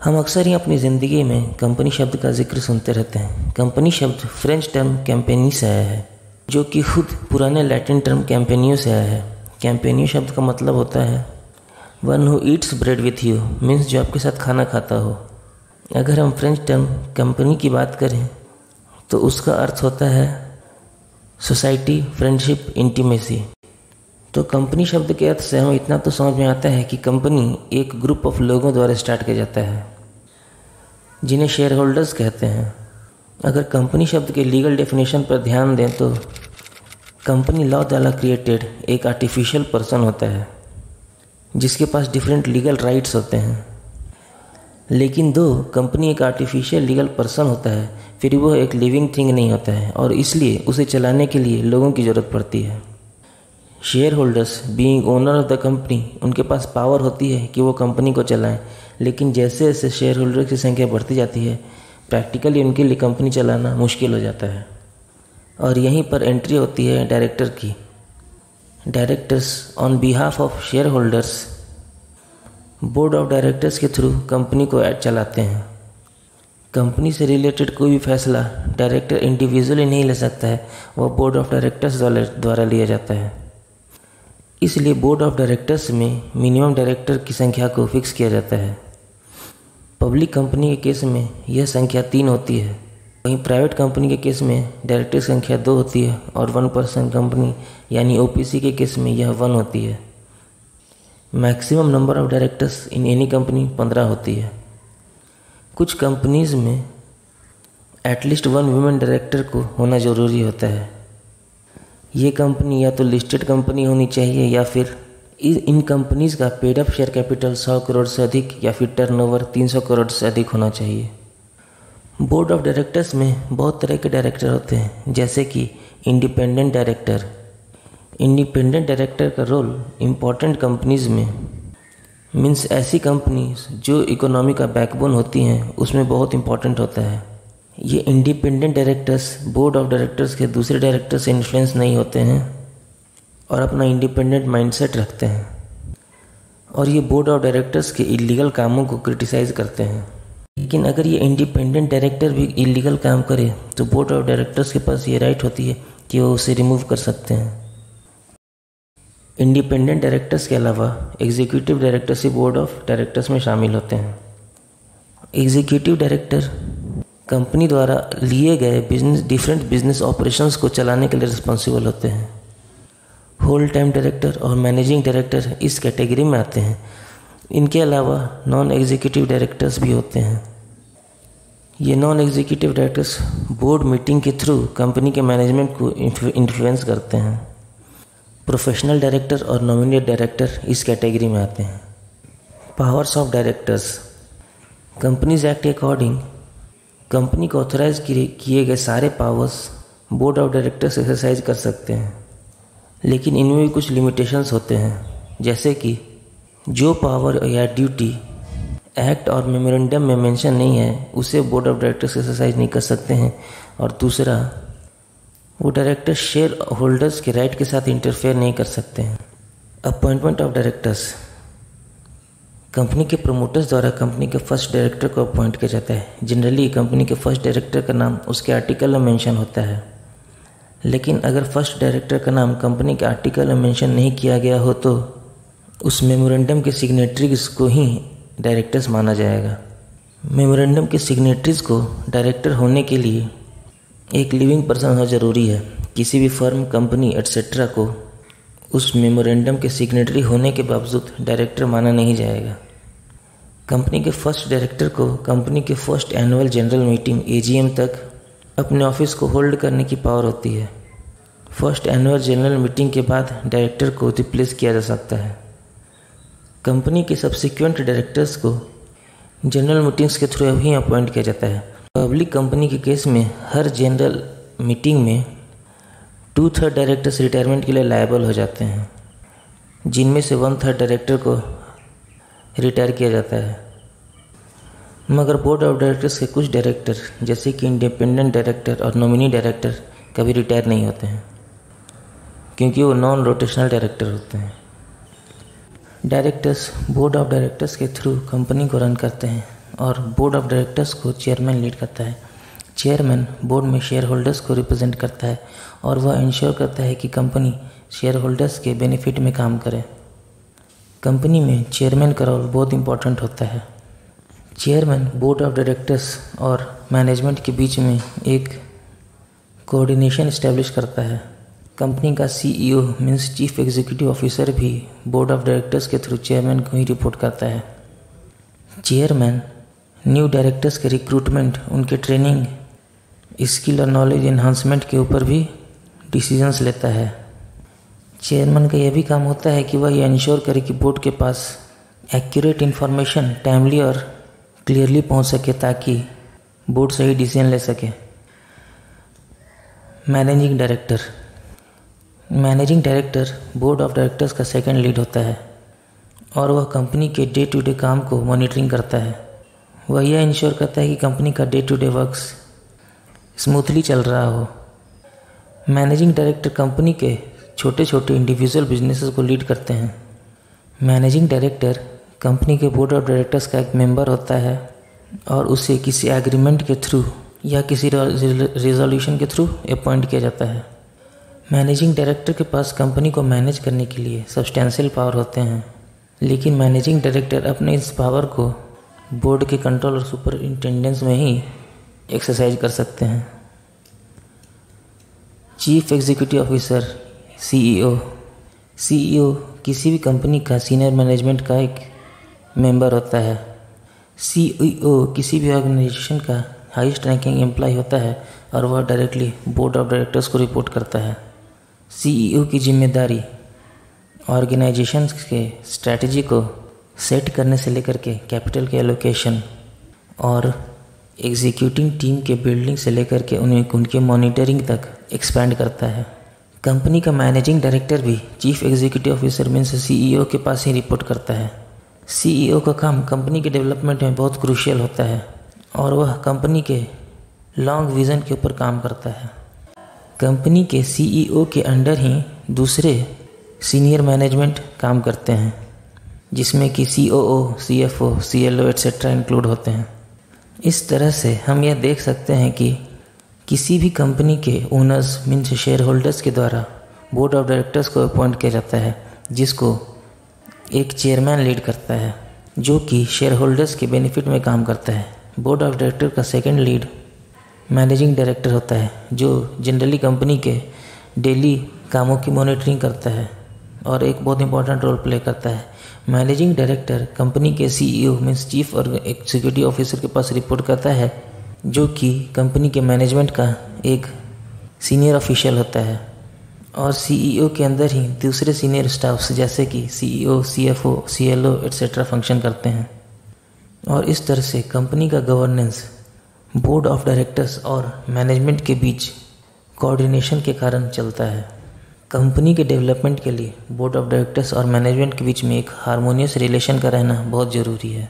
हम अक्सर ही अपनी ज़िंदगी में कंपनी शब्द का जिक्र सुनते रहते हैं। कंपनी शब्द फ्रेंच टर्म कैम्पेनी से आया है, जो कि खुद पुराने लैटिन टर्म कैम्पेनियो से आया है। कैम्पेनियो शब्द का मतलब होता है one who Yeats bread with you, means जो आपके साथ खाना खाता हो। अगर हम फ्रेंच टर्म कंपनी की बात करें तो उसका अर्थ होता है सोसाइटी, फ्रेंडशिप, इंटीमेसी। तो कंपनी शब्द के अर्थ से हमें इतना तो समझ में आता है कि कंपनी एक ग्रुप ऑफ लोगों द्वारा स्टार्ट किया जाता है, जिन्हें शेयर होल्डर्स कहते हैं। अगर कंपनी शब्द के लीगल डेफिनेशन पर ध्यान दें तो कंपनी लॉ द्वारा क्रिएटेड एक आर्टिफिशियल पर्सन होता है, जिसके पास डिफरेंट लीगल राइट्स होते हैं। लेकिन दो कंपनी एक आर्टिफिशियल लीगल पर्सन होता है, फिर वो एक लिविंग थिंग नहीं होता है, और इसलिए उसे चलाने के लिए लोगों की ज़रूरत पड़ती है। Share holders being owner of the company, उनके पास पावर होती है कि वो कंपनी को चलाएं, लेकिन जैसे जैसे शेयर होल्डर की संख्या बढ़ती जाती है, प्रैक्टिकली उनके लिए कंपनी चलाना मुश्किल हो जाता है। और यहीं पर एंट्री होती है डायरेक्टर की। Directors on behalf of share holders board of directors के थ्रू कंपनी को चलाते हैं। कंपनी से रिलेटेड कोई भी फैसला डायरेक्टर इंडिविजुअली नहीं ले सकता है, वह बोर्ड ऑफ डायरेक्टर्स द्वारा लिया जाता है। इसलिए बोर्ड ऑफ डायरेक्टर्स में मिनिमम डायरेक्टर की संख्या को फिक्स किया जाता है। पब्लिक कंपनी के केस में यह संख्या 3 होती है, वहीं प्राइवेट कंपनी के केस में डायरेक्टर संख्या 2 होती है, और 1 पर्सन कंपनी यानी ओपीसी के केस में यह 1 होती है। Maximum number of directors in any company 15 होती है। कुछ कंपनीज़ में एटलीस्ट 1 वुमेन डायरेक्टर को होना ज़रूरी होता है। ये कंपनी या तो लिस्टेड कंपनी होनी चाहिए या फिर इन कंपनीज़ का paid up share capital 100 crore से अधिक या फिर टर्नओवर 300 करोड़ से अधिक होना चाहिए। बोर्ड ऑफ डायरेक्टर्स में बहुत तरह के डायरेक्टर होते हैं, जैसे कि इंडिपेंडेंट डायरेक्टर। इंडिपेंडेंट डायरेक्टर का रोल इम्पॉर्टेंट कंपनीज़ में मीन्स ऐसी कंपनीज जो इकोनॉमी का बैकबोन होती हैं उसमें बहुत इंपॉर्टेंट होता है। ये independent directors board of directors के दूसरे डायरेक्टर से इन्फ्लुएंस नहीं होते हैं और अपना इंडिपेंडेंट माइंडसेट रखते हैं, और ये बोर्ड ऑफ डायरेक्टर्स के इलीगल कामों को क्रिटिसाइज़ करते हैं। लेकिन अगर ये इंडिपेंडेंट डायरेक्टर भी इलीगल काम करे तो बोर्ड ऑफ डायरेक्टर्स के पास ये राइट होती है कि वो उसे रिमूव कर सकते हैं। इंडिपेंडेंट डायरेक्टर्स के अलावा executive directors board of directors में शामिल होते हैं। एग्जीक्यूटिव डायरेक्टर कंपनी द्वारा लिए गए डिफरेंट बिजनेस ऑपरेशंस को चलाने के लिए रिस्पॉन्सिबल होते हैं। होल टाइम डायरेक्टर और मैनेजिंग डायरेक्टर इस कैटेगरी में आते हैं। इनके अलावा नॉन एग्जीक्यूटिव डायरेक्टर्स भी होते हैं। ये non executive directors board meeting के थ्रू कंपनी के मैनेजमेंट को इन्फ्लुएंस करते हैं। प्रोफेशनल डायरेक्टर और नॉमिनेट डायरेक्टर इस कैटेगरी में आते हैं। Powers of directors companies act के अकॉर्डिंग कंपनी को ऑथराइज किए गए सारे powers board of directors exercise कर सकते हैं, लेकिन इनमें भी कुछ लिमिटेशंस होते हैं, जैसे कि जो पावर या ड्यूटी एक्ट और मेमोरेंडम में मेंशन नहीं है उसे बोर्ड ऑफ डायरेक्टर्स एक्सरसाइज नहीं कर सकते हैं, और दूसरा वो डायरेक्टर शेयर होल्डर्स के राइट के साथ इंटरफेयर नहीं कर सकते हैं। अपॉइंटमेंट ऑफ डायरेक्टर्स कंपनी के प्रमोटर्स द्वारा कंपनी के फर्स्ट डायरेक्टर को अपॉइंट किया जाता है। जनरली कंपनी के फर्स्ट डायरेक्टर का नाम उसके आर्टिकल में मेंशन होता है, लेकिन अगर फर्स्ट डायरेक्टर का नाम कंपनी के आर्टिकल में मेंशन नहीं किया गया हो तो उस मेमोरेंडम के सिग्नेटरीज को ही डायरेक्टर्स माना जाएगा। मेमोरेंडम के सिग्नेटरीज को डायरेक्टर होने के लिए एक लिविंग पर्सन होना ज़रूरी है। किसी भी फर्म, कंपनी एटसेट्रा को उस मेमोरेंडम के सिग्नेटरी होने के बावजूद डायरेक्टर माना नहीं जाएगा। कंपनी के फर्स्ट डायरेक्टर को कंपनी के first annual general meeting AGM तक अपने ऑफिस को होल्ड करने की पावर होती है। फर्स्ट एनुअल जनरल मीटिंग के बाद डायरेक्टर को रिप्लेस किया जा सकता है। कंपनी के सब्सिक्वेंट डायरेक्टर्स को जनरल मीटिंग्स के थ्रू ही अपॉइंट किया जाता है। पब्लिक कंपनी के केस में हर जनरल मीटिंग में 2/3 डायरेक्टर्स रिटायरमेंट के लिए लायबल हो जाते हैं, जिनमें से 1/3 डायरेक्टर को रिटायर किया जाता है। मगर बोर्ड ऑफ डायरेक्टर्स के कुछ डायरेक्टर जैसे कि इंडिपेंडेंट डायरेक्टर और नॉमिनी डायरेक्टर कभी रिटायर नहीं होते हैं, क्योंकि वो नॉन रोटेशनल डायरेक्टर होते हैं। डायरेक्टर्स बोर्ड ऑफ डायरेक्टर्स के थ्रू कंपनी को रन करते हैं। और बोर्ड ऑफ डायरेक्टर्स को चेयरमैन लीड करता है। चेयरमैन बोर्ड में शेयर होल्डर्स को रिप्रेजेंट करता है और वह इंश्योर करता है कि कंपनी शेयर होल्डर्स के बेनिफिट में काम करे। कंपनी में चेयरमैन का रोल बहुत इंपॉर्टेंट होता है। चेयरमैन बोर्ड ऑफ डायरेक्टर्स और मैनेजमेंट के बीच में एक कोऑर्डिनेशन इस्टेब्लिश करता है। कंपनी का CEO means chief executive officer भी बोर्ड ऑफ डायरेक्टर्स के थ्रू चेयरमैन को ही रिपोर्ट करता है। चेयरमैन न्यू डायरेक्टर्स के रिक्रूटमेंट, उनके ट्रेनिंग, स्किल और नॉलेज एनहांसमेंट के ऊपर भी डिसीजंस लेता है। चेयरमैन का यह भी काम होता है कि वह यह इंश्योर करे कि बोर्ड के पास एक्यूरेट इन्फॉर्मेशन टाइमली और क्लियरली पहुंच सके ताकि बोर्ड सही डिसीजन ले सके। Managing director board of directors का सेकंड लीड होता है और वह कंपनी के डे टू डे काम को मॉनिटरिंग करता है। वह यह इंश्योर करता है कि कंपनी का day to day works smoothly चल रहा हो। मैनेजिंग डायरेक्टर कंपनी के छोटे छोटे इंडिविजुअल बिजनेसेस को लीड करते हैं। मैनेजिंग डायरेक्टर कंपनी के बोर्ड ऑफ डायरेक्टर्स का एक मेंबर होता है और उसे किसी एग्रीमेंट के थ्रू या किसी रिजोल्यूशन के थ्रू अपॉइंट किया जाता है। मैनेजिंग डायरेक्टर के पास कंपनी को मैनेज करने के लिए सब्सटेंशियल पावर होते हैं, लेकिन मैनेजिंग डायरेक्टर अपने इस पावर को बोर्ड के कंट्रोल और सुपरिंटेंडेंस में ही एक्सरसाइज कर सकते हैं। चीफ एग्जीक्यूटिव ऑफिसर सीईओ किसी भी कंपनी का सीनियर मैनेजमेंट का एक मेंबर होता है। सीईओ किसी भी ऑर्गेनाइजेशन का हाईएस्ट रैंकिंग एम्प्लॉय होता है और वह डायरेक्टली बोर्ड ऑफ डायरेक्टर्स को रिपोर्ट करता है। सीईओ की जिम्मेदारी ऑर्गेनाइजेशंस के स्ट्रैटेजी को सेट करने से लेकर के कैपिटल के एलोकेशन और एग्जीक्यूटिंग टीम के बिल्डिंग से लेकर के उनके मॉनिटरिंग तक एक्सपेंड करता है। कंपनी का मैनेजिंग डायरेक्टर भी chief executive officer means CEO के पास ही रिपोर्ट करता है। सीईओ का काम कंपनी के डेवलपमेंट में बहुत क्रूशियल होता है और वह कंपनी के लॉन्ग विज़न के ऊपर काम करता है। कंपनी के सीईओ के अंडर ही दूसरे सीनियर मैनेजमेंट काम करते हैं, जिसमें कि COO, CFO, CLO etcetera include होते हैं। इस तरह से हम यह देख सकते हैं कि किसी भी कंपनी के ओनर्स मीन्स शेयर होल्डर्स के द्वारा बोर्ड ऑफ डायरेक्टर्स को अपॉइंट किया जाता है, जिसको एक चेयरमैन लीड करता है जो कि शेयर होल्डर्स के बेनिफिट में काम करता है। बोर्ड ऑफ डायरेक्टर का सेकंड लीड मैनेजिंग डायरेक्टर होता है, जो जनरली कंपनी के डेली कामों की मॉनिटरिंग करता है और एक बहुत इंपॉर्टेंट रोल प्ले करता है। मैनेजिंग डायरेक्टर कंपनी के सीईओ मीन्स चीफ और एग्जीक्यूटिव ऑफिसर के पास रिपोर्ट करता है, जो कि कंपनी के मैनेजमेंट का एक सीनियर ऑफिशियल होता है और सीईओ के अंदर ही दूसरे सीनियर स्टाफ्स जैसे कि CEO, CFO, CLO etcetera function करते हैं। और इस तरह से कंपनी का गवर्नेंस बोर्ड ऑफ डायरेक्टर्स और मैनेजमेंट के बीच कोऑर्डिनेशन के कारण चलता है। कंपनी के डेवलपमेंट के लिए बोर्ड ऑफ डायरेक्टर्स और मैनेजमेंट के बीच में एक हार्मोनियस रिलेशन का रहना बहुत ज़रूरी है।